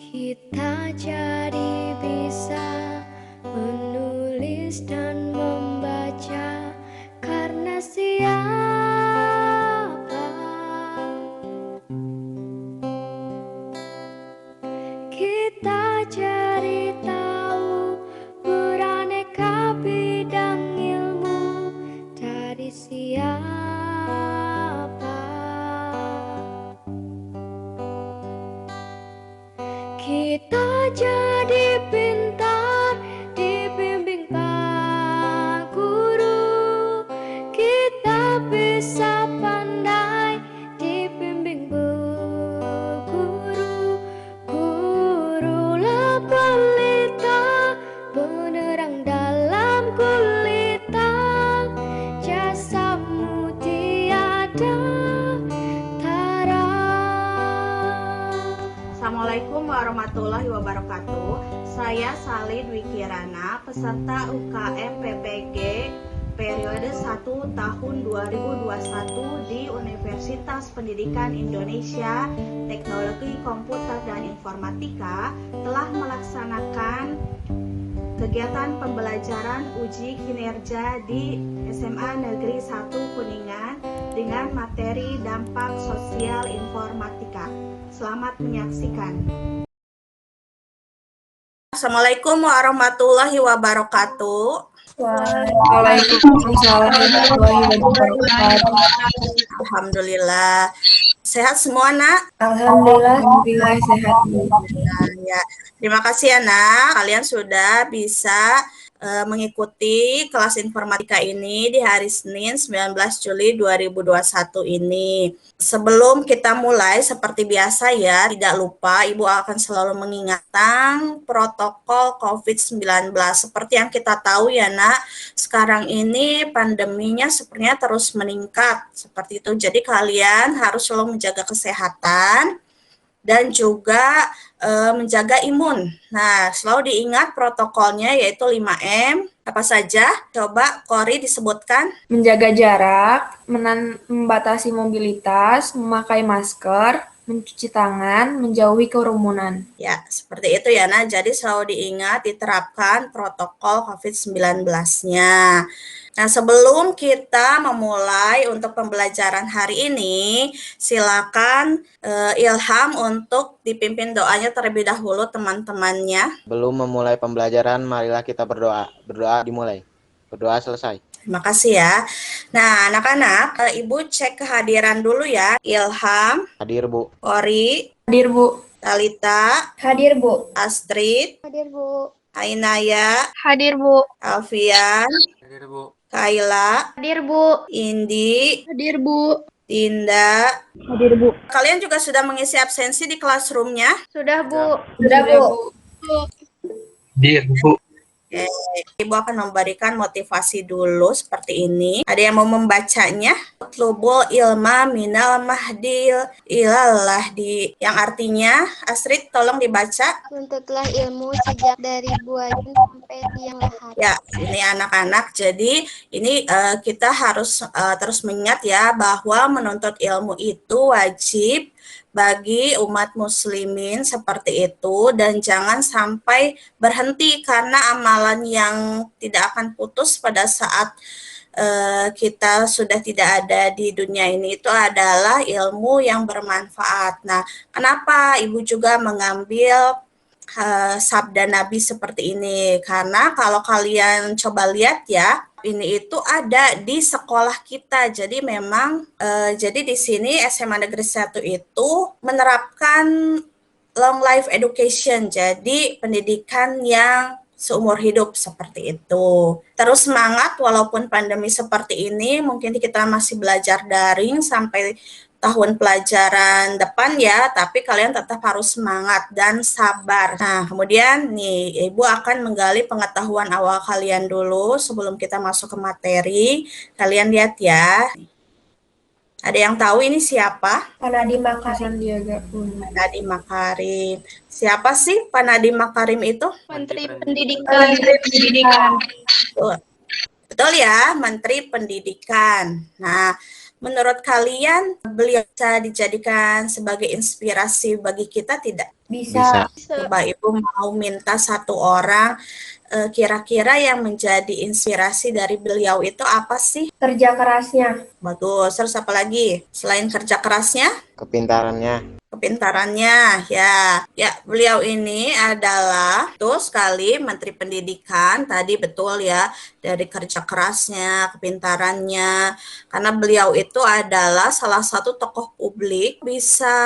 Kita jadi bisa menulis dan membaca karena siapa? Kita jadi tahu beraneka bidang ilmu dari siapa? Kita jadi pintar dibimbing Pak Guru. Kita bisa pandai dibimbing Bu Guru. Gurulah pelita penerang dalam gulita. Jasamu tiada tara. Assalamualaikum warahmatullahi wabarakatuh. Saya Salih Dwi Kirana, peserta UKM PPG periode 1 tahun 2021 di Universitas Pendidikan Indonesia Teknologi Komputer dan Informatika telah melaksanakan kegiatan pembelajaran uji kinerja di SMA Negeri 1 Kuningan dengan materi dampak sosial informatika. Selamat menyaksikan. Assalamualaikum warahmatullahi wabarakatuh. Waalaikumsalam warahmatullahi wabarakatuh. Alhamdulillah. Sehat semua, Nak? Alhamdulillah sehat. Nah, ya. Terima kasih ya, Nak. Kalian sudah bisa mengikuti kelas informatika ini di hari Senin 19 Juli 2021 ini. Sebelum kita mulai, seperti biasa ya, tidak lupa Ibu akan selalu mengingatkan protokol COVID-19. Seperti yang kita tahu ya, Nak, sekarang ini pandeminya sepertinya terus meningkat. Seperti itu, jadi kalian harus selalu menjaga kesehatan dan juga menjaga imun. Nah, selalu diingat protokolnya yaitu 5M. Apa saja? Coba Kori disebutkan. Menjaga jarak, membatasi mobilitas, memakai masker, mencuci tangan, menjauhi kerumunan. Ya, seperti itu ya, Nah. Jadi selalu diingat, diterapkan protokol COVID-19-nya. Nah, sebelum kita memulai untuk pembelajaran hari ini, silakan Ilham untuk dipimpin doanya terlebih dahulu teman-temannya. Belum memulai pembelajaran, marilah kita berdoa. Berdoa dimulai. Berdoa selesai. Terima kasih ya. Nah, anak-anak, Ibu cek kehadiran dulu ya. Ilham. Hadir, Bu. Kori. Hadir, Bu. Talita. Hadir, Bu. Astrid. Hadir, Bu. Ainaya. Hadir, Bu. Alfian. Hadir, Bu. Kaila. Hadir, Bu. Indi. Hadir, Bu. Tinda. Hadir, Bu. Kalian juga sudah mengisi absensi di classroom-nya? Sudah, Bu. Sudah, Bu. Hadir, Bu. Oke, Ibu akan memberikan motivasi dulu seperti ini. Ada yang mau membacanya? Utlubul ilma minal mahdil ilalahdi. Yang artinya, Astrid tolong dibaca. Tuntutlah ilmu sejak dari bulan sampai tiang lahat. Ya, ini anak-anak. Jadi ini kita harus terus mengingat ya bahwa menuntut ilmu itu wajib bagi umat muslimin seperti itu, dan jangan sampai berhenti karena amalan yang tidak akan putus pada saat kita sudah tidak ada di dunia ini itu adalah ilmu yang bermanfaat. Nah, kenapa Ibu juga mengambil sabda Nabi seperti ini? Karena kalau kalian coba lihat ya, ini itu ada di sekolah kita. Jadi memang jadi di sini SMA Negeri 1 itu menerapkan long life education. Jadi pendidikan yang seumur hidup seperti itu. Terus semangat walaupun pandemi seperti ini, mungkin kita masih belajar daring sampai tahun pelajaran depan ya, tapi kalian tetap harus semangat dan sabar. Nah, kemudian nih Ibu akan menggali pengetahuan awal kalian dulu sebelum kita masuk ke materi. Kalian lihat ya. Ada yang tahu ini siapa? Pak Nadiem Makarim. Sandiaga Uno. Pak Nadiem Makarim. Siapa sih Pak Nadiem Makarim itu? Menteri Pendidikan. Betul ya, Menteri Pendidikan. Nah, Menurut kalian, beliau bisa dijadikan sebagai inspirasi bagi kita tidak? Bisa. Coba Ibu mau minta satu orang, kira-kira yang menjadi inspirasi dari beliau itu apa sih? Kerja kerasnya. Bagus. Terus apa lagi? Selain kerja kerasnya? Kepintarannya. Kepintarannya, ya. Ya, beliau ini adalah betul sekali Menteri Pendidikan, tadi betul ya, dari kerja kerasnya, kepintarannya, karena beliau itu adalah salah satu tokoh publik bisa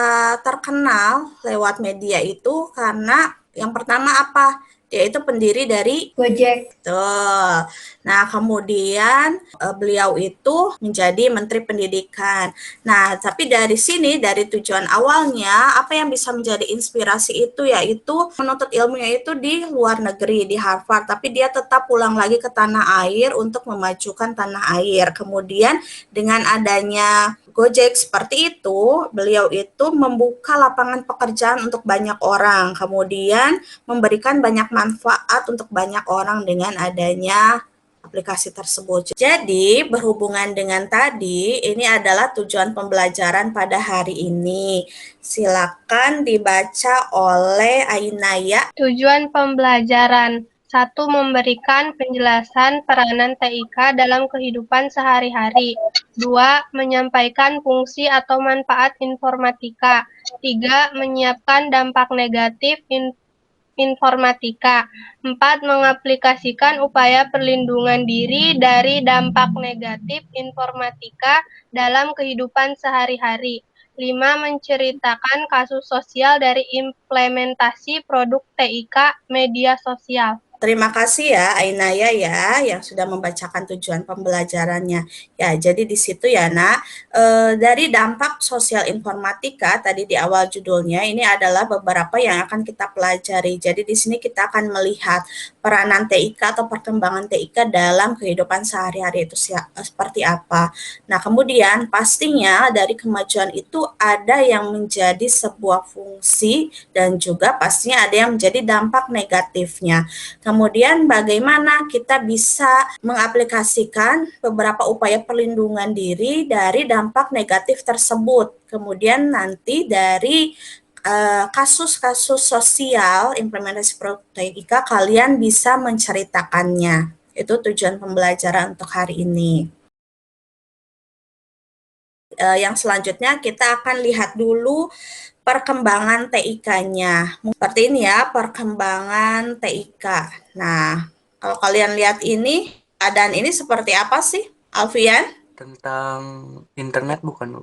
terkenal lewat media itu karena yang pertama apa? Dia itu pendiri dari Gojek. Betul. Nah, kemudian beliau itu menjadi Menteri Pendidikan. Nah, tapi dari sini, dari tujuan awalnya, apa yang bisa menjadi inspirasi itu, yaitu menuntut ilmunya itu di luar negeri, di Harvard, tapi dia tetap pulang lagi ke tanah air untuk memajukan tanah air. Kemudian dengan adanya Gojek seperti itu, beliau itu membuka lapangan pekerjaan untuk banyak orang, kemudian memberikan banyak manfaat untuk banyak orang dengan adanya aplikasi tersebut. Jadi, berhubungan dengan tadi, ini adalah tujuan pembelajaran pada hari ini. Silakan dibaca oleh Ainaya. Tujuan pembelajaran 1. Memberikan penjelasan peranan TIK dalam kehidupan sehari-hari. 2. Menyampaikan fungsi atau manfaat informatika. 3. Menyiapkan dampak negatif informatika. 4. Mengaplikasikan upaya perlindungan diri dari dampak negatif informatika dalam kehidupan sehari-hari. 5. Menceritakan kasus sosial dari implementasi produk TIK media sosial. Terima kasih ya Ainaya ya yang sudah membacakan tujuan pembelajarannya. Ya, jadi di situ ya Nak, dari dampak sosial informatika tadi di awal judulnya ini adalah beberapa yang akan kita pelajari. Jadi di sini kita akan melihat peranan TIK atau perkembangan TIK dalam kehidupan sehari-hari itu seperti apa. Nah, kemudian pastinya dari kemajuan itu ada yang menjadi sebuah fungsi dan juga pastinya ada yang menjadi dampak negatifnya. Kemudian bagaimana kita bisa mengaplikasikan beberapa upaya perlindungan diri dari dampak negatif tersebut. Kemudian nanti dari kasus-kasus sosial implementasi produk TIK kalian bisa menceritakannya. Itu tujuan pembelajaran untuk hari ini. Yang selanjutnya kita akan lihat dulu perkembangan TIK-nya. Seperti ini ya, perkembangan TIK. Nah, kalau kalian lihat ini, keadaan ini seperti apa sih, Alfian? Tentang internet bukan, Bu?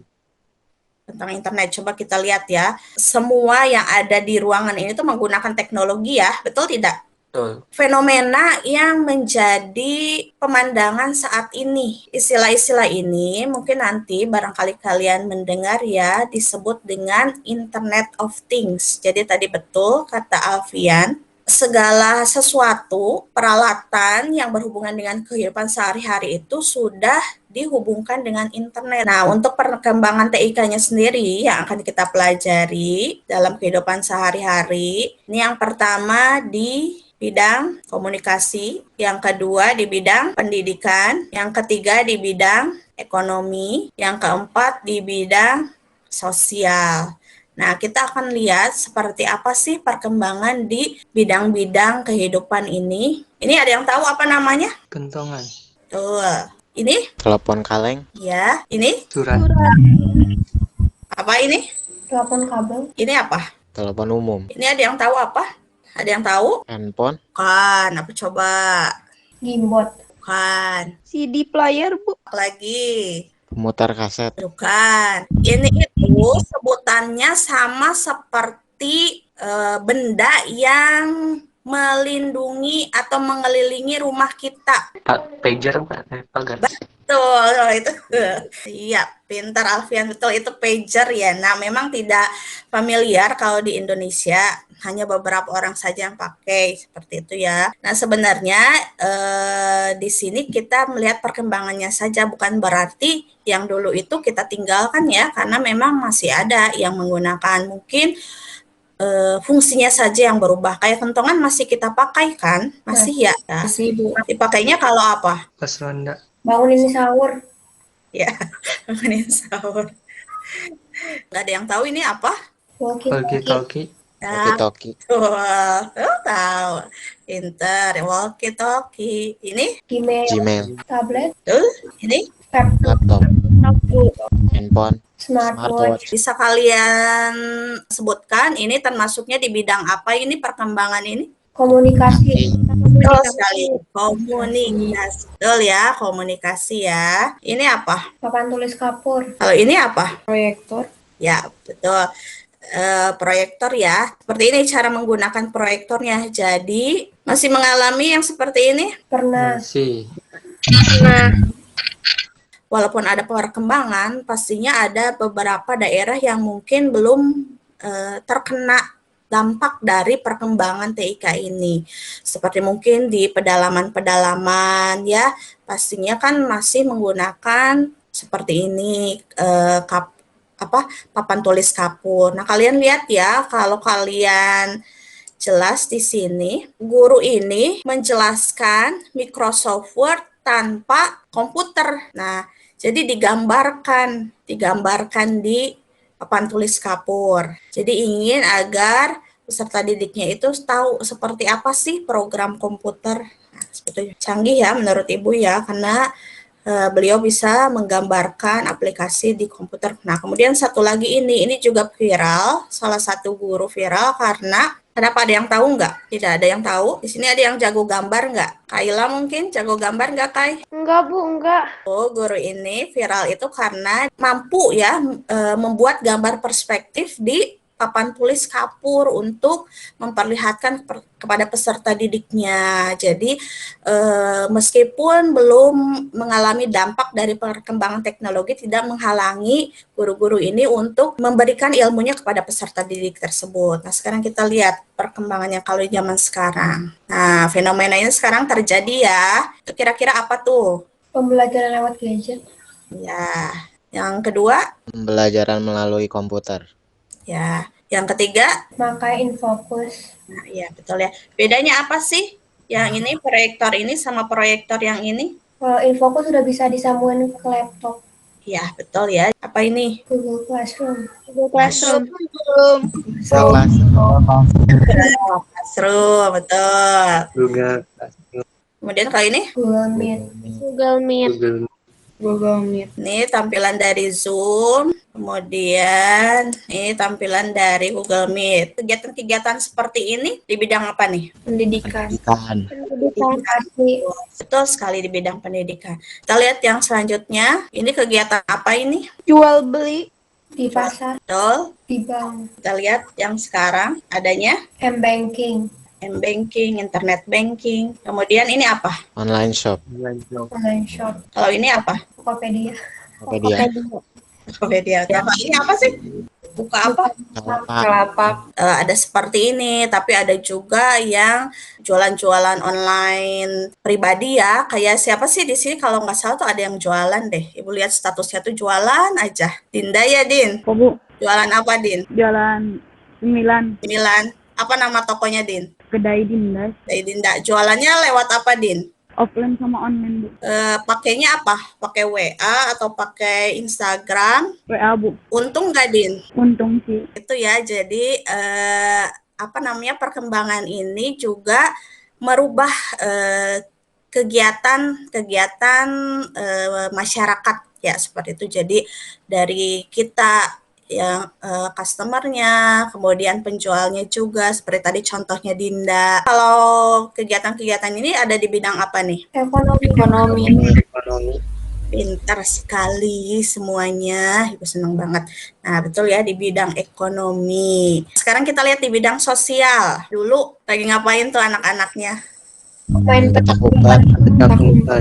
Tentang internet, coba kita lihat ya. Semua yang ada di ruangan ini tuh menggunakan teknologi ya, betul tidak? Betul. Fenomena yang menjadi pemandangan saat ini. Istilah-istilah ini mungkin nanti barangkali kalian mendengar ya disebut dengan Internet of Things. Jadi tadi betul kata Alfian, segala sesuatu, peralatan yang berhubungan dengan kehidupan sehari-hari itu sudah dihubungkan dengan internet. Nah, untuk perkembangan TIK-nya sendiri yang akan kita pelajari dalam kehidupan sehari-hari, ini yang pertama di bidang komunikasi, yang kedua di bidang pendidikan, yang ketiga di bidang ekonomi, yang keempat di bidang sosial. Nah, kita akan lihat seperti apa sih perkembangan di bidang-bidang kehidupan ini. Ini ada yang tahu apa namanya? Kentongan. Tuh. Ini? Telepon kaleng. Ya, ini? Surat. Apa ini? Telepon kabel. Ini apa? Telepon umum. Ini ada yang tahu apa? Ada yang tahu? Handphone. Bukan, apa coba? Gimbot. Bukan. CD player, Bu. Lagi. Pemutar kaset. Bukan. Ini itu sebutannya sama seperti benda yang melindungi atau mengelilingi rumah kita. Pager, pagar. Betul, itu. Iya, pintar Alfian, betul itu pager ya. Nah, memang tidak familiar kalau di Indonesia, hanya beberapa orang saja yang pakai seperti itu ya. Nah, sebenarnya di sini kita melihat perkembangannya saja, bukan berarti yang dulu itu kita tinggalkan ya, karena memang masih ada yang menggunakan, mungkin fungsinya saja yang berubah. Kayak kentongan masih kita pakai kan? Masih ya? Masih, Bu. Dipakainya kalau apa? Pas ronda. Bangunin sahur. Ya, nemenin sahur. Nggak ada yang tahu ini apa? Walkie-talkie. Walkie-talkie. Ya, Walkie-talkie. tahu. Pinter, walkie-talkie. Ini, Gmail. Gmail. Tablet. betul. Ini Laptop. Laptop. Handphone. Smartwatch. bisa kalian sebutkan ini termasuknya di bidang apa ini perkembangan ini? Komunikasi. Betul sekali. Komunikasi. Betul ya, komunikasi ya. Ini apa? Papan tulis kapur. Kalau ini apa? Proyektor. Ya, betul. Proyektor ya. Seperti ini cara menggunakan proyektornya. Jadi, masih mengalami yang seperti ini? Pernah. Masih. Nah, Walaupun ada perkembangan, pastinya ada beberapa daerah yang mungkin belum terkena dampak dari perkembangan TIK ini. Seperti mungkin di pedalaman-pedalaman ya, pastinya kan masih menggunakan seperti ini papan tulis kapur. Nah, kalian lihat ya, kalau kalian jelas di sini, guru ini menjelaskan Microsoft Word tanpa komputer. Nah, jadi digambarkan di papan tulis kapur. Jadi ingin agar peserta didiknya itu tahu seperti apa sih program komputer. Nah, seperti canggih ya menurut Ibu ya, karena beliau bisa menggambarkan aplikasi di komputer. Nah, kemudian satu lagi ini juga viral, salah satu guru viral karena kenapa, ada yang tahu nggak? Tidak ada yang tahu. Di sini ada yang jago gambar nggak? Kaila mungkin jago gambar nggak, Kai? enggak Bu, enggak. Oh, guru ini viral itu karena mampu ya membuat gambar perspektif di papan tulis kapur untuk memperlihatkan kepada peserta didiknya. Jadi meskipun belum mengalami dampak dari perkembangan teknologi, tidak menghalangi guru-guru ini untuk memberikan ilmunya kepada peserta didik tersebut. Nah, sekarang kita lihat perkembangannya kalau di zaman sekarang. Nah, fenomena ini sekarang terjadi ya. Itu kira-kira apa tuh? Pembelajaran lewat gadget. Ya, yang kedua, Pembelajaran melalui komputer. ya, yang ketiga, Pakai Infocus. nah ya betul ya. Bedanya apa sih? Yang ini proyektor ini sama proyektor yang ini? Kalau Infocus sudah bisa disambungin ke laptop. Ya, betul ya. Apa ini? Google Classroom. Classroom belum. Kelas. Classroom, betul. Juga Kemudian kalau ini, Google Meet. Google Meet. Google. ini tampilan dari Zoom. Kemudian ini tampilan dari Google Meet. Kegiatan-kegiatan seperti ini di bidang apa nih? Pendidikan. Pendidikan. Komunikasi. Betul sekali di bidang pendidikan. Kita lihat yang selanjutnya. Ini kegiatan apa ini? Jual beli. Di pasar. Betul. Di bank. Kita lihat yang sekarang adanya M-Banking. M-banking, internet banking. Kemudian ini apa? Online shop. Online shop. Kalau ini apa? Tokopedia. Tokopedia. Tokopedia. Apa ini apa sih? Buka apa? Kalapak. Ada seperti ini, tapi ada juga yang jualan-jualan online pribadi ya. Kayak siapa sih di sini kalau nggak salah tuh ada yang jualan deh. Ibu lihat statusnya tuh jualan aja. Dinda ya, Din? Bu, Jualan apa, Din? Jalan 9, Milan. Apa nama tokonya, Din? kedai Dindas, Dari Dinda. Jualannya lewat apa, Din? offline sama online, Bu. Pakainya apa? Pakai WA atau pakai Instagram? WA, Bu. Untung nggak, Din? Untung sih. Itu ya, jadi perkembangan ini juga merubah kegiatan masyarakat ya seperti itu. Jadi dari kita yang customernya, kemudian penjualnya juga seperti tadi contohnya Dinda. Kalau kegiatan-kegiatan ini ada di bidang apa nih? Ekonomi. Pintar sekali semuanya, Ibu senang banget. Nah, betul ya di bidang ekonomi. Sekarang kita lihat di bidang sosial. Dulu lagi ngapain tuh anak-anaknya? Main Petak umpet.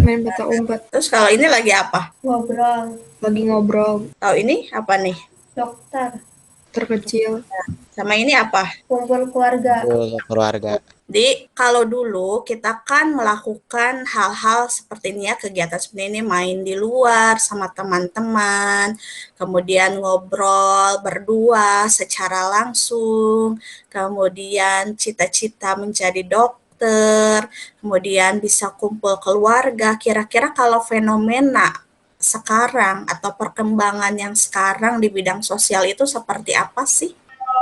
Main peta umpet. Terus kalau ini lagi apa? Ngobrol. Lagi ngobrol. Kalau ini apa nih? Dokter. Terkecil. Sama ini apa? Kumpul keluarga. Keluarga. Jadi kalau dulu kita kan melakukan hal-hal seperti ini ya, kegiatan seperti ini, main di luar sama teman-teman, kemudian ngobrol berdua secara langsung, kemudian cita-cita menjadi dokter, kemudian bisa kumpul keluarga. Kira-kira kalau fenomena sekarang atau perkembangan yang sekarang di bidang sosial itu seperti apa sih?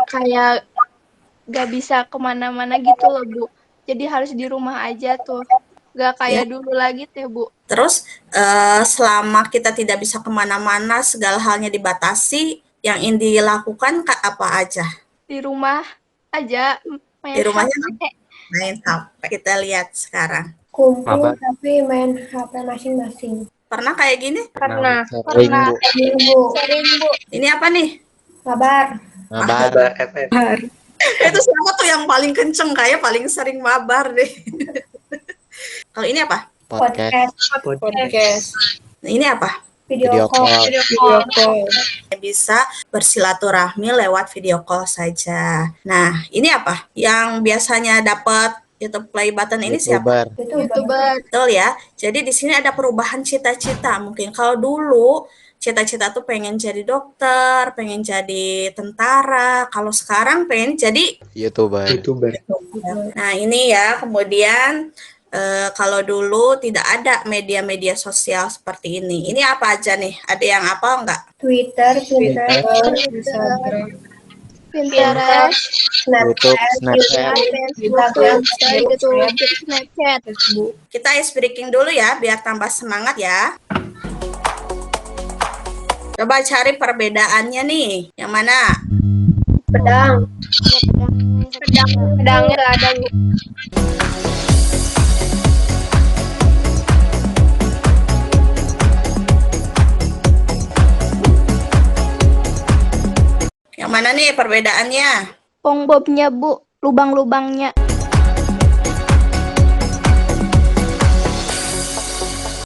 Kayak gak bisa kemana-mana gitu loh, Bu. Jadi harus di rumah aja tuh. Gak kayak dulu lagi tuh, Bu. Terus selama kita tidak bisa kemana-mana, segala halnya dibatasi, yang ingin dilakukan apa aja? Di rumah aja main Di rumahnya HP. main HP. Kita lihat sekarang. Kumpul Mabar. tapi main HP masing-masing. Pernah kayak gini? Pernah. Sering, Bu. Minggu. Sering, Bu. Ini apa nih? Mabar. Mabar. Mabar FF. Itu siapa tuh yang paling kenceng? Kayak paling sering mabar deh. Kalau ini apa? Podcast. Podcast. Ini apa? Video call. Video call. Bisa bersilaturahmi lewat video call saja. Nah, ini apa? Yang biasanya dapat YouTube play button ini siapa? YouTuber. YouTuber. Betul ya. Jadi di sini ada perubahan cita-cita. Mungkin kalau dulu cita-cita tuh pengen jadi dokter, pengen jadi tentara. Kalau sekarang pengen jadi YouTuber. Nah, ini ya, kemudian kalau dulu tidak ada media-media sosial seperti ini. Ini apa aja nih? Ada yang apa enggak? Twitter, Pinterest, Instagram. Pinterest. YouTube, Snapchat. Facebook. YouTube. Snapchat. Facebook. Kita ice breaking dulu ya, biar tambah semangat ya. Coba cari perbedaannya nih. Yang mana? pedang. Pedangnya nggak ada, Bu. Yang mana nih perbedaannya? Pongbobnya, Bu. Lubang-lubangnya.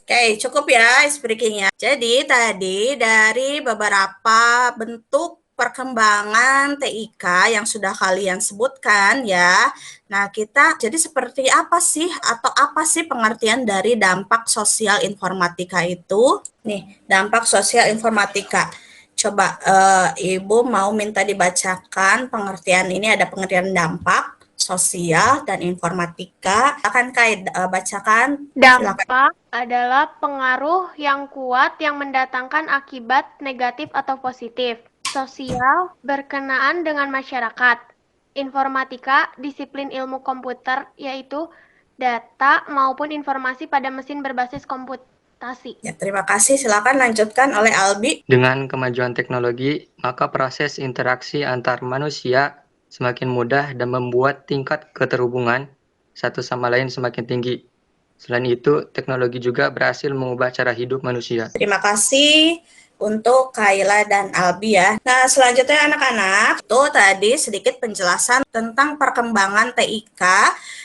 Oke, cukup ya ice breakingnya. Jadi tadi dari beberapa bentuk perkembangan TIK yang sudah kalian sebutkan ya. Nah, kita jadi seperti apa sih atau apa sih pengertian dari dampak sosial informatika itu? Nih, dampak sosial informatika. Coba Ibu mau minta dibacakan pengertian ini, ada pengertian dampak sosial dan informatika. Akan Kak bacakan. Dampak adalah pengaruh yang kuat yang mendatangkan akibat negatif atau positif. Sosial berkenaan dengan masyarakat. Informatika, disiplin ilmu komputer, yaitu data maupun informasi pada mesin berbasis komputasi. Ya, terima kasih. Silakan lanjutkan oleh Albi. Dengan kemajuan teknologi, maka proses interaksi antar manusia semakin mudah dan membuat tingkat keterhubungan satu sama lain semakin tinggi. Selain itu, teknologi juga berhasil mengubah cara hidup manusia. Terima kasih untuk Kaila dan Albi ya. Nah, selanjutnya anak-anak, itu tadi sedikit penjelasan tentang perkembangan TIK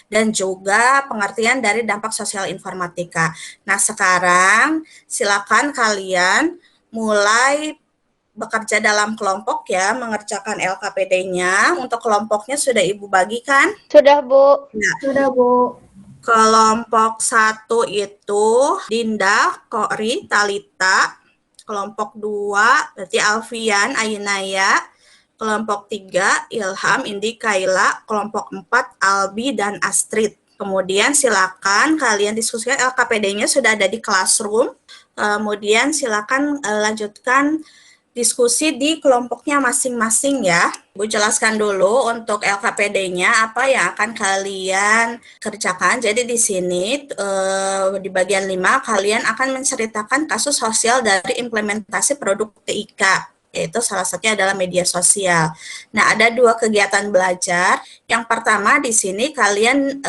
dan juga pengertian dari dampak sosial informatika. Nah, sekarang silakan kalian mulai bekerja dalam kelompok ya, mengerjakan LKPD-nya. Untuk kelompoknya sudah Ibu bagikan? Sudah, Bu. Sudah, Bu. Kelompok 1 itu Dinda, Kori, Talita. Kelompok 2 berarti Alfian, Ayunaya. Kelompok 3 Ilham, Indi, Kaila. Kelompok 4 Albi dan Astrid. Kemudian silakan kalian diskusikan LKPD-nya sudah ada di Classroom. Kemudian silakan lanjutkan diskusi di kelompoknya masing-masing ya. Bu jelaskan dulu untuk LKPD-nya apa yang akan kalian kerjakan. Jadi di sini di bagian 5 kalian akan menceritakan kasus sosial dari implementasi produk TIK, yaitu salah satunya adalah media sosial. Nah, ada 2 kegiatan belajar. Yang pertama di sini kalian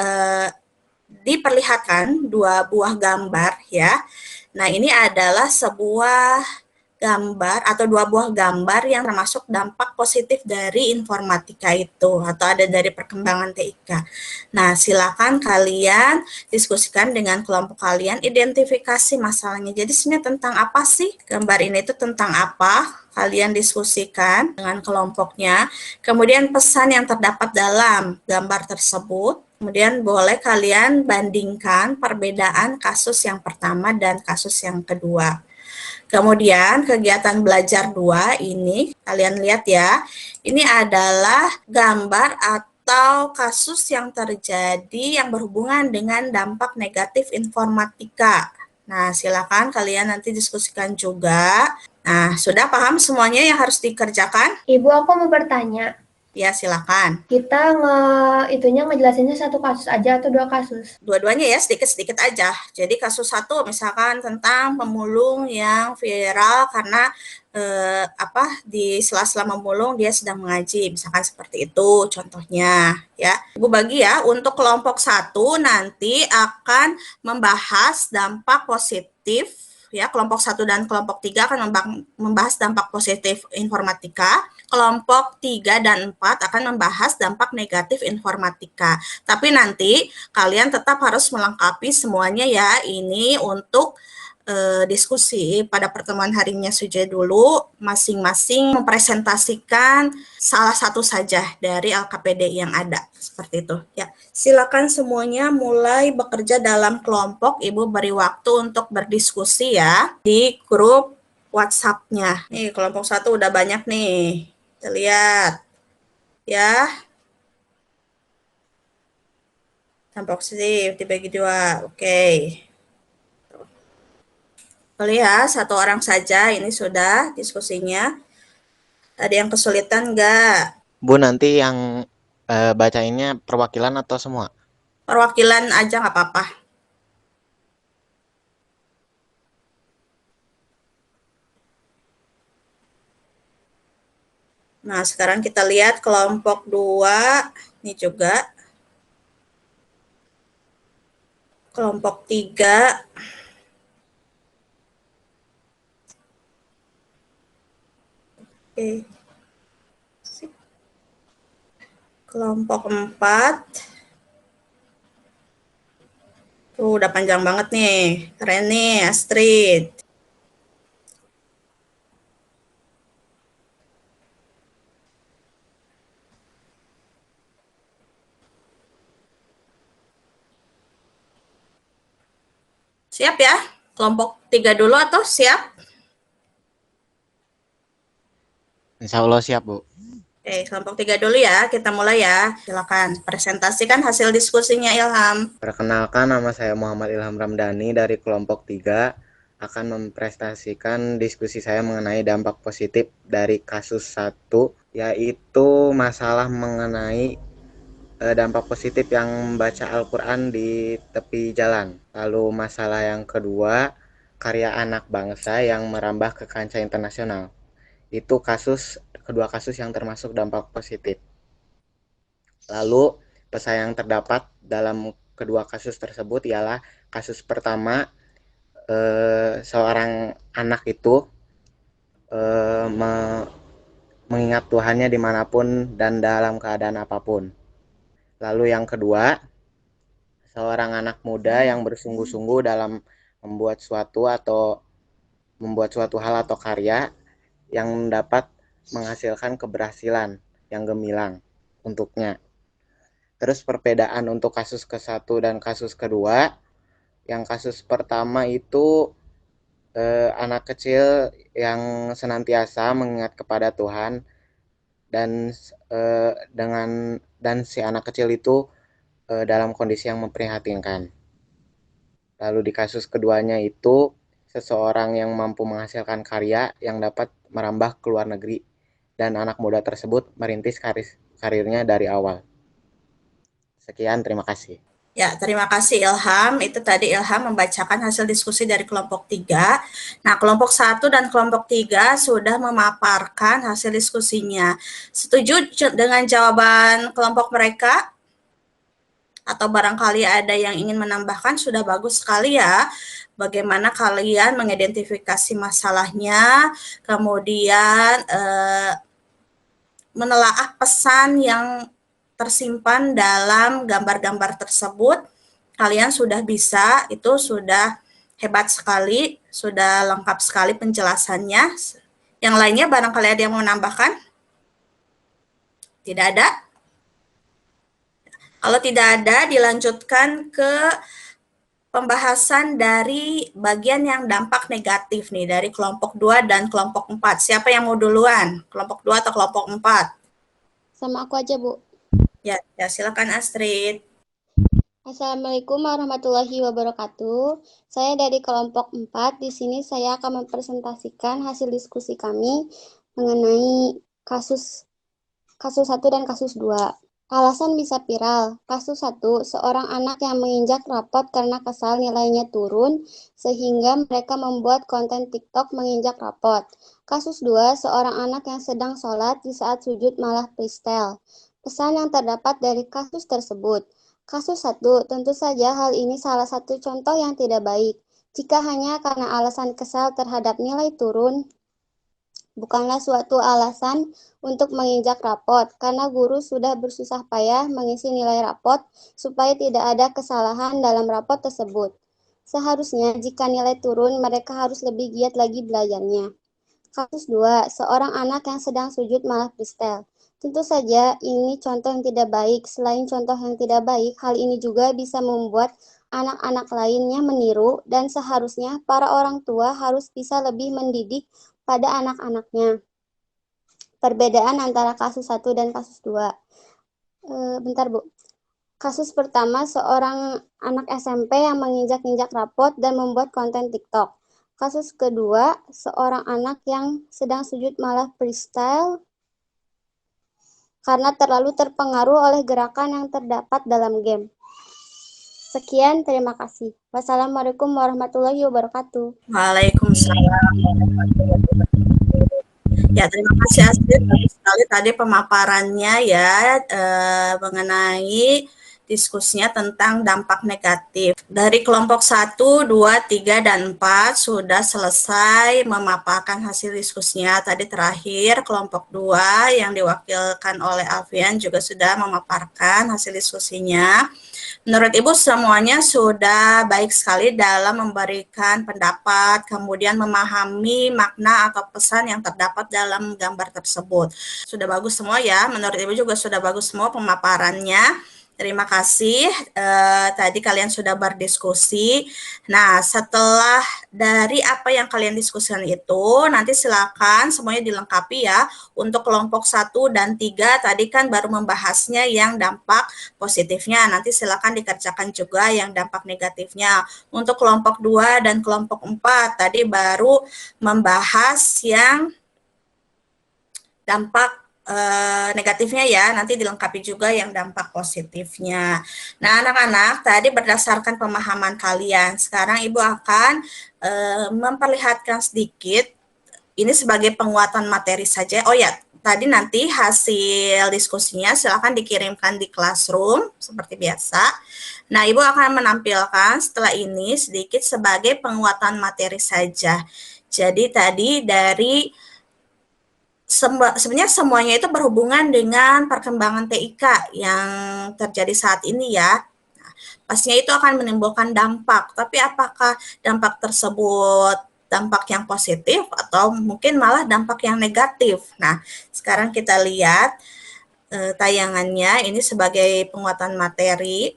diperlihatkan 2 buah gambar ya. Nah, ini adalah sebuah gambar atau 2 buah gambar yang termasuk dampak positif dari informatika itu atau ada dari perkembangan TIK. Nah, silakan kalian diskusikan dengan kelompok kalian, identifikasi masalahnya. Jadi sebenarnya tentang apa sih? Gambar ini itu tentang apa? Kalian diskusikan dengan kelompoknya. Kemudian pesan yang terdapat dalam gambar tersebut. Kemudian boleh kalian bandingkan perbedaan kasus yang pertama dan kasus yang kedua. Kemudian kegiatan belajar 2 ini, kalian lihat ya, ini adalah gambar atau kasus yang terjadi yang berhubungan dengan dampak negatif informatika. Nah, silakan kalian nanti diskusikan juga. Nah, sudah paham semuanya yang harus dikerjakan? Ibu, aku mau bertanya. Ya, silakan. Kita ngejelasinnya satu kasus aja atau 2 kasus? Dua-duanya ya, sedikit-sedikit aja. Jadi kasus 1 misalkan tentang pemulung yang viral karena di sela-sela memulung dia sedang mengaji, misalkan seperti itu contohnya ya. Ibu bagi ya, untuk kelompok 1 nanti akan membahas dampak positif ya, kelompok 1 dan kelompok 3 akan membahas dampak positif informatika. Kelompok 3 dan 4 akan membahas dampak negatif informatika. Tapi nanti kalian tetap harus melengkapi semuanya ya. Ini untuk diskusi pada pertemuan harinya saja dulu, masing-masing mempresentasikan salah satu saja dari LKPD yang ada, seperti itu ya. Silakan semuanya mulai bekerja dalam kelompok. Ibu beri waktu untuk berdiskusi ya di grup WhatsApp-nya. Nih kelompok 1 udah banyak nih, kita lihat ya. Dampak positif dibagi 2, oke. Lihat, 1 orang saja, ini sudah diskusinya. Ada yang kesulitan nggak? Bu, nanti yang bacainnya perwakilan atau semua? Perwakilan aja nggak apa-apa. Nah, sekarang kita lihat kelompok 2, ini juga. Kelompok 3. Oke. Kelompok 4. Tuh, udah panjang banget nih. Keren nih, Astrid. Siap ya? Kelompok 3 dulu atau siap? Insya Allah siap, Bu. Oke, kelompok 3 dulu ya. Kita mulai ya. Silakan presentasikan hasil diskusinya, Ilham. Perkenalkan, nama saya Muhammad Ilham Ramdhani dari kelompok 3 akan mempresentasikan diskusi saya mengenai dampak positif dari kasus 1, yaitu masalah mengenai dampak positif yang membaca Al-Quran di tepi jalan. Lalu masalah yang kedua, karya anak bangsa yang merambah ke kancah internasional. Itu kedua kasus yang termasuk dampak positif. Lalu pesan yang terdapat dalam kedua kasus tersebut ialah kasus pertama, seorang anak itu mengingat Tuhannya dimanapun dan dalam keadaan apapun. Lalu yang kedua, seorang anak muda yang bersungguh-sungguh dalam membuat suatu hal atau karya yang dapat menghasilkan keberhasilan yang gemilang untuknya. Terus perbedaan untuk kasus ke-1 dan kasus kedua, yang kasus pertama itu anak kecil yang senantiasa mengingat kepada Tuhan dan si anak kecil itu dalam kondisi yang memprihatinkan. Lalu di kasus keduanya itu seseorang yang mampu menghasilkan karya yang dapat merambah ke luar negeri dan anak muda tersebut merintis karirnya dari awal. Sekian, terima kasih. Ya, terima kasih Ilham. Itu tadi Ilham membacakan hasil diskusi dari kelompok 3. Nah, kelompok 1 dan kelompok 3 sudah memaparkan hasil diskusinya. Setuju dengan jawaban kelompok mereka? Atau barangkali ada yang ingin menambahkan? Sudah bagus sekali ya. Bagaimana kalian mengidentifikasi masalahnya, kemudian menelaah pesan yang tersimpan dalam gambar-gambar tersebut. Kalian sudah bisa, itu sudah hebat sekali, sudah lengkap sekali penjelasannya. Yang lainnya barangkali ada yang mau menambahkan? Tidak ada? Kalau tidak ada, dilanjutkan ke pembahasan dari bagian yang dampak negatif nih, dari kelompok 2 dan kelompok 4. Siapa yang mau duluan? Kelompok 2 atau kelompok 4? Sama aku aja, Bu. Ya, silakan Astrid. Assalamualaikum warahmatullahi wabarakatuh. Saya dari kelompok 4. Di sini saya akan mempresentasikan hasil diskusi kami mengenai kasus 1 dan kasus 2. Alasan bisa viral. Kasus 1, seorang anak yang menginjak rapot karena kesal nilainya turun, sehingga mereka membuat konten TikTok menginjak rapot. Kasus 2, seorang anak yang sedang sholat di saat sujud malah freestyle. Pesan yang terdapat dari kasus tersebut. Kasus 1, tentu saja hal ini salah satu contoh yang tidak baik. Jika hanya karena alasan kesal terhadap nilai turun, bukanlah suatu alasan untuk menginjak rapot, karena guru sudah bersusah payah mengisi nilai rapot supaya tidak ada kesalahan dalam rapot tersebut. Seharusnya jika nilai turun, mereka harus lebih giat lagi belajarnya. Kasus 2, seorang anak yang sedang sujud malah freestyle. Tentu saja ini contoh yang tidak baik. Selain contoh yang tidak baik, hal ini juga bisa membuat anak-anak lainnya meniru, dan seharusnya para orang tua harus bisa lebih mendidik pada anak-anaknya. Perbedaan antara kasus 1 dan kasus 2. Bentar, Bu. Kasus pertama, seorang anak SMP yang menginjak-injak rapot dan membuat konten TikTok. Kasus kedua, seorang anak yang sedang sujud malah freestyle karena terlalu terpengaruh oleh gerakan yang terdapat dalam game. Sekian, terima kasih. Wassalamualaikum warahmatullahi wabarakatuh. Waalaikumsalam. Ya, terima kasih Astrid. Bagus sekali tadi pemaparannya ya mengenai diskusinya tentang dampak negatif. Dari kelompok 1, 2, 3, dan 4 sudah selesai memaparkan hasil diskusinya. Tadi terakhir kelompok 2 yang diwakilkan oleh Alfian juga sudah memaparkan hasil diskusinya. Menurut Ibu semuanya sudah baik sekali dalam memberikan pendapat, kemudian memahami makna atau pesan yang terdapat dalam gambar tersebut. Sudah bagus semua ya, menurut Ibu juga sudah bagus semua pemaparannya. Terima kasih, tadi kalian sudah berdiskusi. Nah, setelah dari apa yang kalian diskusikan itu, nanti silakan semuanya dilengkapi ya. Untuk kelompok 1 dan 3, tadi kan baru membahasnya yang dampak positifnya. Nanti silakan dikerjakan juga yang dampak negatifnya. Untuk kelompok 2 dan kelompok 4, tadi baru membahas yang dampak negatifnya ya, nanti dilengkapi juga yang dampak positifnya. Nah, anak-anak, tadi berdasarkan pemahaman kalian, sekarang Ibu akan memperlihatkan sedikit, ini sebagai penguatan materi saja. Oh ya, tadi nanti hasil diskusinya silakan dikirimkan di classroom, seperti biasa. Nah, Ibu akan menampilkan setelah ini sedikit sebagai penguatan materi saja. Jadi tadi dari sebenarnya semuanya itu berhubungan dengan perkembangan TIK yang terjadi saat ini ya. Nah, pastinya itu akan menimbulkan dampak, tapi apakah dampak tersebut dampak yang positif atau mungkin malah dampak yang negatif. Nah, sekarang kita lihat tayangannya ini sebagai penguatan materi.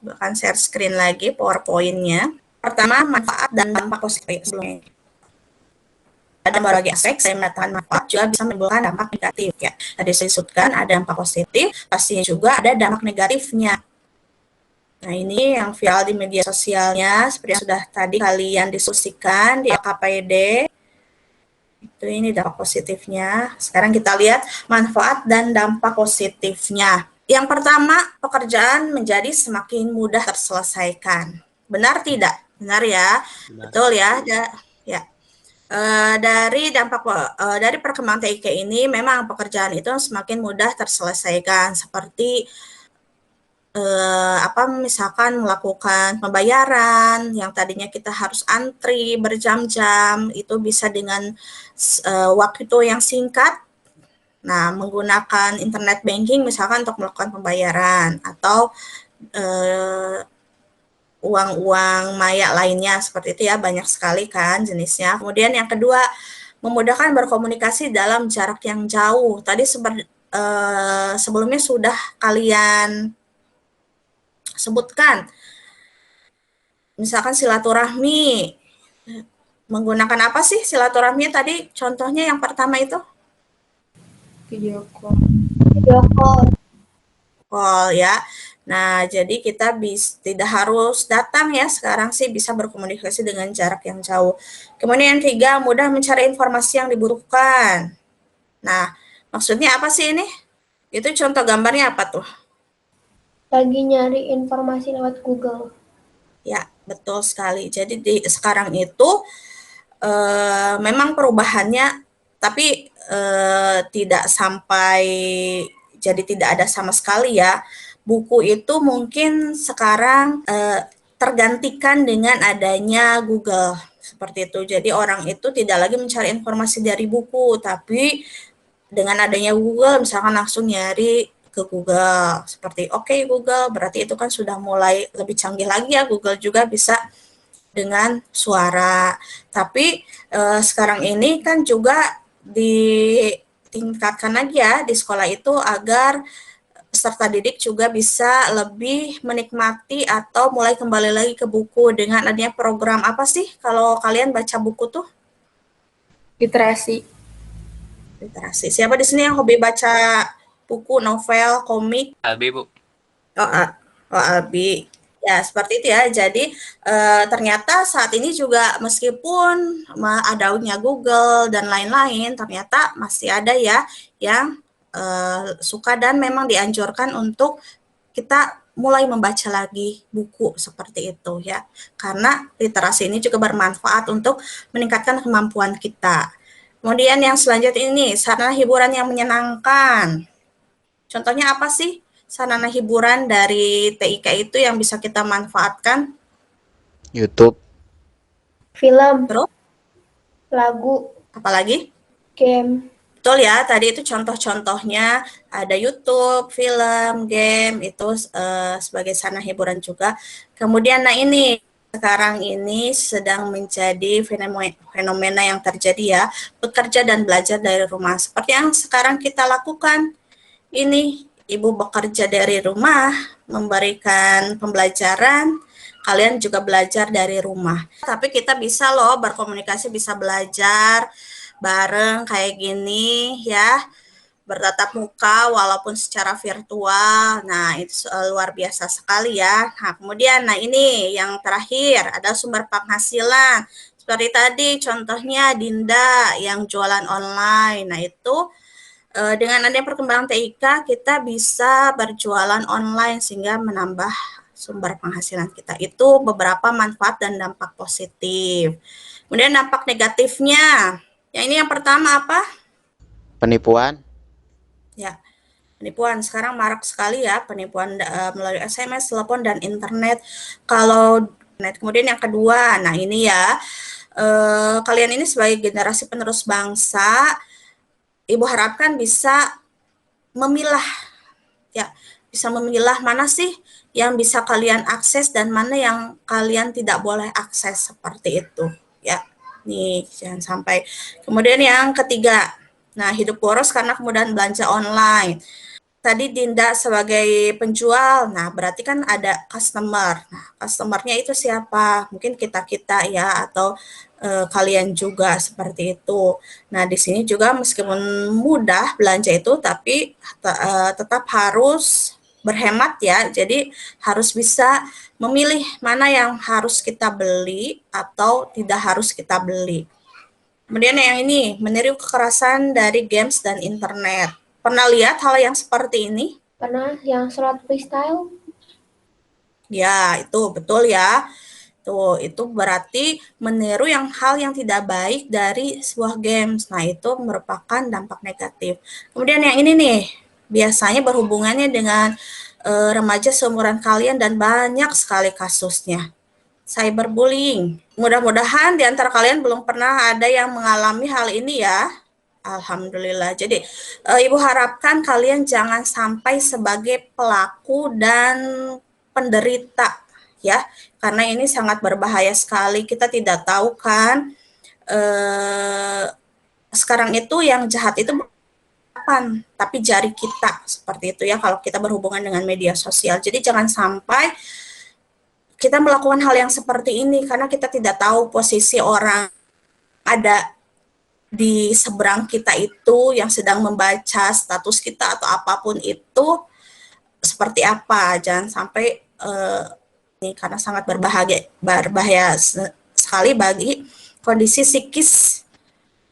Bahkan share screen lagi PowerPoint-nya. Pertama, manfaat dan dampak positif sebelumnya. Ada berbagai aspek, saya mengatakan manfaat juga bisa menimbulkan dampak negatif ya. Tadi saya sebutkan ada dampak positif, pastinya juga ada dampak negatifnya. Nah, ini yang viral di media sosialnya, seperti yang sudah tadi kalian diskusikan di LKPD. Itu ini dampak positifnya. Sekarang kita lihat manfaat dan dampak positifnya. Yang pertama, pekerjaan menjadi semakin mudah terselesaikan. Benar tidak? Benar ya? Benar. Betul ya? Ya. Dari dampak dari perkembangan TIK ini memang pekerjaan itu semakin mudah terselesaikan, seperti misalkan melakukan pembayaran yang tadinya kita harus antri berjam-jam, itu bisa dengan waktu yang singkat. Nah, menggunakan internet banking misalkan untuk melakukan pembayaran atau uang-uang maya lainnya seperti itu ya, banyak sekali kan jenisnya. Kemudian yang kedua, memudahkan berkomunikasi dalam jarak yang jauh. Tadi sebelumnya sudah kalian sebutkan, misalkan silaturahmi. Menggunakan apa sih silaturahmi tadi? Contohnya yang pertama itu? Video call. Video call. Call ya. Nah, jadi kita tidak harus datang ya, sekarang sih bisa berkomunikasi dengan jarak yang jauh. Kemudian yang ketiga, mudah mencari informasi yang dibutuhkan. Nah, maksudnya apa sih ini? Itu contoh gambarnya apa tuh? Lagi nyari informasi lewat Google. Ya, betul sekali. Jadi sekarang itu memang perubahannya, tapi tidak sampai jadi tidak ada sama sekali ya. Buku itu mungkin sekarang tergantikan dengan adanya Google seperti itu. Jadi orang itu tidak lagi mencari informasi dari buku, tapi dengan adanya Google misalkan langsung nyari ke Google seperti oke, Google, berarti itu kan sudah mulai lebih canggih lagi ya. Google juga bisa dengan suara. Tapi sekarang ini kan juga ditingkatkan lagi ya di sekolah itu agar peserta didik juga bisa lebih menikmati atau mulai kembali lagi ke buku dengan adanya program apa sih kalau kalian baca buku tuh? Literasi. Literasi. Siapa di sini yang hobi baca buku, novel, komik? Albi, Bu. Albi. Ya, seperti itu ya. Jadi ternyata saat ini juga meskipun adanya Google dan lain-lain, ternyata masih ada ya yang suka dan memang dianjurkan untuk kita mulai membaca lagi buku seperti itu ya. Karena literasi ini juga bermanfaat untuk meningkatkan kemampuan kita. Kemudian yang selanjutnya ini, sarana hiburan yang menyenangkan. Contohnya apa sih sarana hiburan dari TIK itu yang bisa kita manfaatkan? YouTube. Film. Terus? Lagu. Apalagi? Game. Betul ya, tadi itu contoh-contohnya ada YouTube, film, game, itu sebagai sarana hiburan juga. Kemudian nah ini, sekarang ini sedang menjadi fenomena yang terjadi ya, bekerja dan belajar dari rumah. Seperti yang sekarang kita lakukan, ini ibu bekerja dari rumah, memberikan pembelajaran, kalian juga belajar dari rumah. Tapi kita bisa loh berkomunikasi, bisa belajar bareng kayak gini ya, bertatap muka walaupun secara virtual. Nah, itu luar biasa sekali ya. Nah, kemudian nah ini yang terakhir ada sumber penghasilan. Seperti tadi contohnya Dinda yang jualan online. Nah, itu dengan adanya perkembangan TIK kita bisa berjualan online sehingga menambah sumber penghasilan kita. Itu beberapa manfaat dan dampak positif. Kemudian dampak negatifnya. Yang ini yang pertama apa? Penipuan. Ya, penipuan. Sekarang marak sekali ya penipuan melalui SMS, telepon, dan internet. Kalau kemudian yang kedua, nah ini ya, kalian ini sebagai generasi penerus bangsa, Ibu harapkan bisa memilah, ya, bisa memilah mana sih yang bisa kalian akses dan mana yang kalian tidak boleh akses seperti itu, ya. Nih, jangan sampai. Kemudian yang ketiga, nah hidup boros karena kemudahan belanja online. Tadi Dinda sebagai penjual, nah berarti kan ada customer. Nah, customernya itu siapa? Mungkin kita-kita ya, atau kalian juga seperti itu. Nah, di sini juga meskipun mudah belanja itu, tapi tetap harus berhemat ya. Jadi harus bisa memilih mana yang harus kita beli atau tidak harus kita beli. Kemudian yang ini, meniru kekerasan dari games dan internet. Pernah lihat hal yang seperti ini? Pernah yang sholat freestyle? Ya, itu betul ya. Tuh, itu berarti meniru hal yang tidak baik dari sebuah games. Nah, itu merupakan dampak negatif. Kemudian yang ini nih, biasanya berhubungannya dengan remaja seumuran kalian dan banyak sekali kasusnya. Cyberbullying. Mudah-mudahan di antara kalian belum pernah ada yang mengalami hal ini ya. Alhamdulillah. Jadi, Ibu harapkan kalian jangan sampai sebagai pelaku dan penderita ya. Karena ini sangat berbahaya sekali. Kita tidak tahu kan sekarang itu yang jahat itu tapi jari kita seperti itu ya kalau kita berhubungan dengan media sosial. Jadi jangan sampai kita melakukan hal yang seperti ini karena kita tidak tahu posisi orang ada di seberang kita itu yang sedang membaca status kita atau apapun itu seperti seperti apa. Jangan sampai ini karena sangat berbahaya sekali bagi kondisi psikis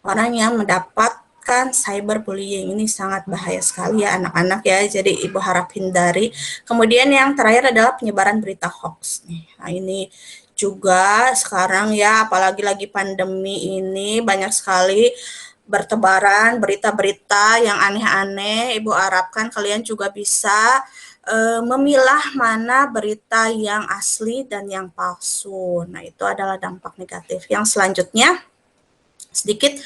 orang yang mendapatkan cyberbullying. Ini sangat bahaya sekali ya anak-anak ya, jadi ibu harap hindari. Kemudian yang terakhir adalah penyebaran berita hoax. Nah ini juga sekarang ya, apalagi lagi pandemi ini banyak sekali bertebaran berita-berita yang aneh-aneh. Ibu harapkan kalian juga bisa memilah mana berita yang asli dan yang palsu. Nah, itu adalah dampak negatif. Yang selanjutnya, sedikit.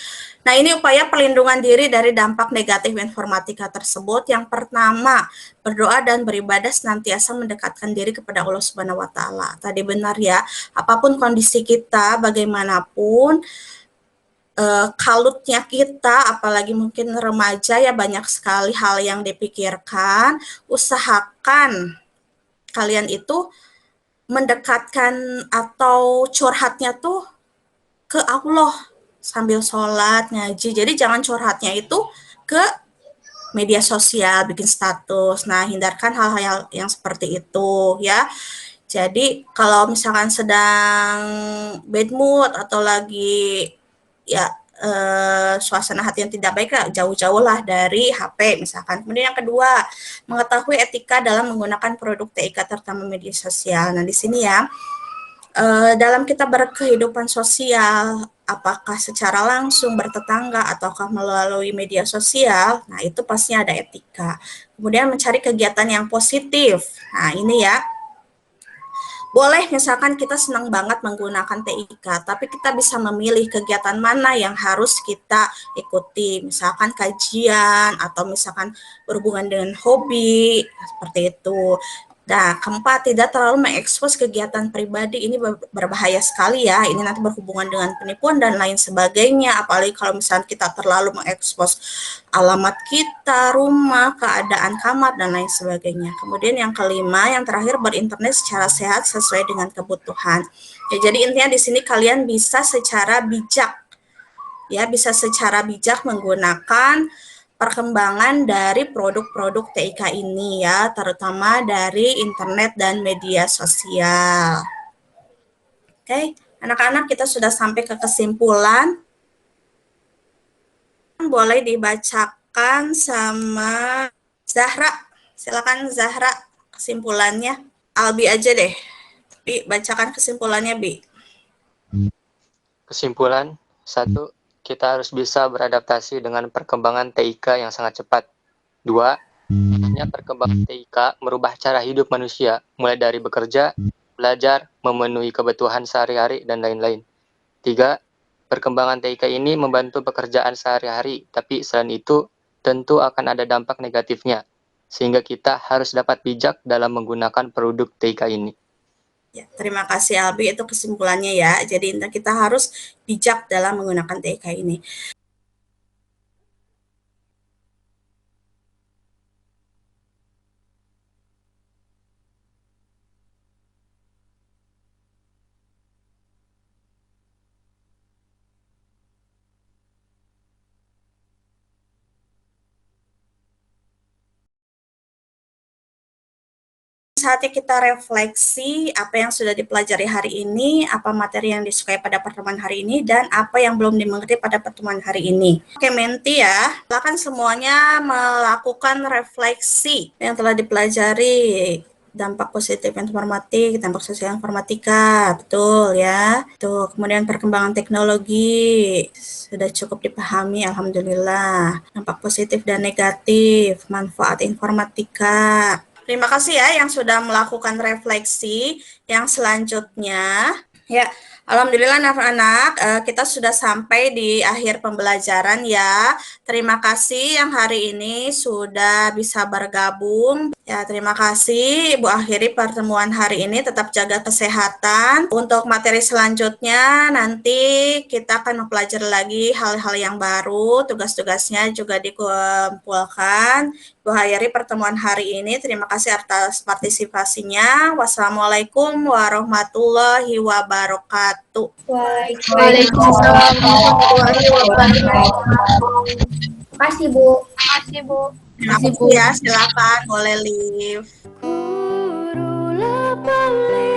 Nah, ini upaya perlindungan diri dari dampak negatif informatika tersebut. Yang pertama, berdoa dan beribadah senantiasa mendekatkan diri kepada Allah Subhanahu wa taala. Tadi benar ya, apapun kondisi kita, bagaimanapun kalutnya kita, apalagi mungkin remaja ya, banyak sekali hal yang dipikirkan. Usahakan kalian itu mendekatkan atau curhatnya tuh ke Allah sambil sholat, ngaji. Jadi jangan curhatnya itu ke media sosial, bikin status. Nah, hindarkan hal-hal yang seperti itu ya. Jadi kalau misalkan sedang bad mood atau lagi ya suasana hati yang tidak baik, jauh-jauh lah dari HP misalkan. Kemudian yang kedua, mengetahui etika dalam menggunakan produk TIK terutama media sosial. Nah di sini ya, dalam kita berkehidupan sosial, apakah secara langsung bertetangga ataukah melalui media sosial, nah itu pasti ada etika. Kemudian mencari kegiatan yang positif. Nah ini ya, boleh misalkan kita senang banget menggunakan TIK, tapi kita bisa memilih kegiatan mana yang harus kita ikuti, misalkan kajian atau misalkan berhubungan dengan hobi, seperti itu. Nah, keempat, tidak terlalu mengekspos kegiatan pribadi. Ini berbahaya sekali ya. Ini nanti berhubungan dengan penipuan dan lain sebagainya. Apalagi kalau misalnya kita terlalu mengekspos alamat kita, rumah, keadaan kamar, dan lain sebagainya. Kemudian yang kelima, yang terakhir, berinternet secara sehat sesuai dengan kebutuhan. Ya, jadi intinya di sini kalian bisa secara bijak, ya, bisa secara bijak menggunakan perkembangan dari produk-produk TIK ini ya, terutama dari internet dan media sosial. Oke, anak-anak kita sudah sampai ke kesimpulan. Boleh dibacakan sama Zahra. Silakan Zahra kesimpulannya. Albi aja deh. Bi, bacakan kesimpulannya, Bi. Kesimpulan, 1. Kita harus bisa beradaptasi dengan perkembangan TIK yang sangat cepat. 2. Perkembangan TIK merubah cara hidup manusia, mulai dari bekerja, belajar, memenuhi kebutuhan sehari-hari, dan lain-lain. 3. Perkembangan TIK ini membantu pekerjaan sehari-hari, tapi selain itu tentu akan ada dampak negatifnya, sehingga kita harus dapat bijak dalam menggunakan produk TIK ini. Ya, terima kasih Albi, itu kesimpulannya ya. Jadi kita harus bijak dalam menggunakan TIK ini. Saatnya kita refleksi apa yang sudah dipelajari hari ini, apa materi yang disukai pada pertemuan hari ini, dan apa yang belum dimengerti pada pertemuan hari ini. Oke, Menti ya, silakan semuanya melakukan refleksi yang telah dipelajari. Dampak positif informatik, dampak sosial informatika, betul ya. Tuh, kemudian perkembangan teknologi sudah cukup dipahami, alhamdulillah. Dampak positif dan negatif, manfaat informatika. Terima kasih ya yang sudah melakukan refleksi. Yang selanjutnya, ya, alhamdulillah anak-anak, kita sudah sampai di akhir pembelajaran ya. Terima kasih yang hari ini sudah bisa bergabung. Ya, terima kasih. Ibu akhiri pertemuan hari ini. Tetap jaga kesehatan. Untuk materi selanjutnya, nanti kita akan mempelajari lagi hal-hal yang baru. Tugas-tugasnya juga dikumpulkan. Ibu akhiri pertemuan hari ini. Terima kasih atas partisipasinya. Wassalamualaikum warahmatullahi wabarakatuh. Waalaikumsalam warahmatullahi wabarakatuh. Terima kasih, Bu. Terima kasih, Bu. Terima kasih ya, silakan boleh live. Gurulah boleh